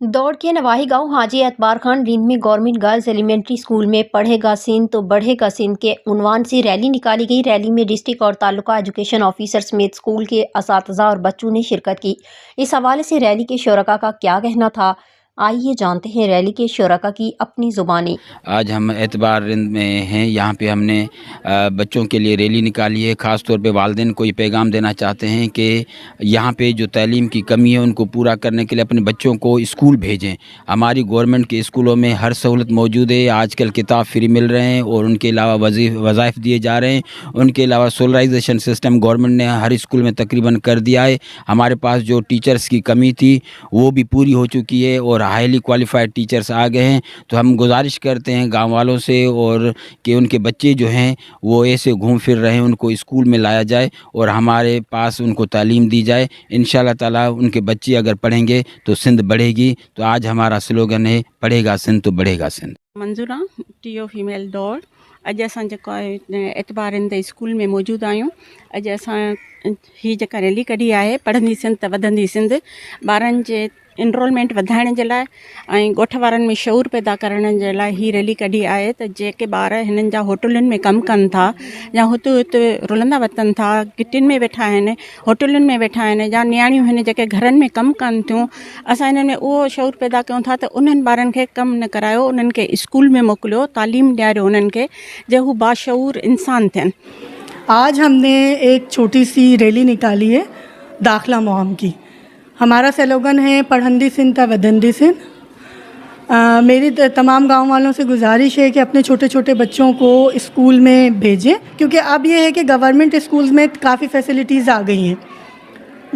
दौड़ के नवाही गांव हाजी एतबार खान रिंद में गवर्नमेंट गर्ल्स एलिमेंट्री स्कूल में पढ़ेगा सिंध तो बढ़ेगा सिंध के उन्वान से रैली निकाली गई। रैली में डिस्ट्रिक्ट और तालुका एजुकेशन ऑफिसर समेत स्कूल के असातिज़ा और बच्चों ने शिरकत की। इस हवाले से रैली के शुरका का क्या कहना था, आइए जानते हैं रैली के शुरका की अपनी ज़ुबानी। आज हम एतबार रिंद में हैं। यहाँ पे हमने बच्चों के लिए रैली निकाली है। ख़ास तौर पे वालिदैन को ये पैगाम देना चाहते हैं कि यहाँ पे जो तालीम की कमी है उनको पूरा करने के लिए अपने बच्चों को स्कूल भेजें। हमारी गवर्नमेंट के स्कूलों में हर सहूलत मौजूद है। आजकल किताब फ्री मिल रहे हैं और उनके अलावा वज़ाइफ दिए जा रहे हैं। उनके अलावा सोलराइजेशन सिस्टम गवर्नमेंट ने हर स्कूल में तकरीबन कर दिया है। हमारे पास जो टीचर्स की कमी थी वो भी पूरी हो चुकी है और हाईली क्वालिफाइड टीचर्स आ गए हैं। तो हम गुजारिश करते हैं गांव वालों से और कि उनके बच्चे जो हैं वो ऐसे घूम फिर रहे हैं, उनको स्कूल में लाया जाए और हमारे पास उनको तालीम दी जाए। इंशाअल्लाह ताला उनके बच्चे अगर पढ़ेंगे तो सिंध बढ़ेगी। तो आज हमारा स्लोगन है, पढ़ेगा सिंध तो बढ़ेगा सिंध। मंजूरा टीओ फीमेल दौड़। अॼु असां जेको आहे एतबार रिंद स्कूल में मौजूदु आहियूं। अॼु असां हीअ जेका रैली कढी आहे पढ़ंदी सिंध त वधंदी सिंध, ॿारनि जे इनरोलमेंट वधाइण जे लाइ ऐं ॻोठ वारनि में शऊर पैदा करण जे लाइ हीअ रैली कढी आहे त जेके ॿार हिननि जा होटलुनि में कमु कनि था या हुते हुते रुलंदा वतनि था, किटियुनि में वेठा आहिनि, होटलुनि में वेठा आहिनि, या नियाणियूं हिन जेके घरनि में कमु कनि थियूं, असां हिननि में उहो शऊर पैदा कयूं था त उन्हनि ॿारनि खे कमु न करायो, उन्हनि खे स्कूल में मोकिलियो, तालीम ॾियारियो उन्हनि खे जो हू बाशऊर इंसान थियनि। आज हमने एक छोटी सी रैली निकाली है दाखिला मुहिम की। हमारा स्लोगन है पढ़ंदी सिंध त वधंदी सिंध। मेरी तमाम गांव वालों से गुजारिश है कि अपने छोटे छोटे बच्चों को स्कूल में भेजें, क्योंकि अब ये है कि गवर्नमेंट स्कूल्स में काफ़ी फैसिलिटीज़ आ गई हैं।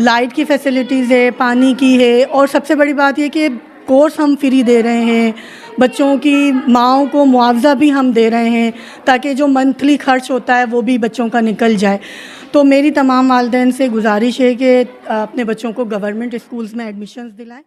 लाइट की फैसिलिटीज़ है, पानी की है, और सबसे बड़ी बात ये कि कोर्स हम फ्री दे रहे हैं। बच्चों की माँओं को मुआवजा भी हम दे रहे हैं ताकि जो मंथली खर्च होता है वो भी बच्चों का निकल जाए। तो मेरी तमाम वालिदैन से गुजारिश है कि अपने बच्चों को गवर्नमेंट स्कूल्स में एडमिशन्स दिलाएं।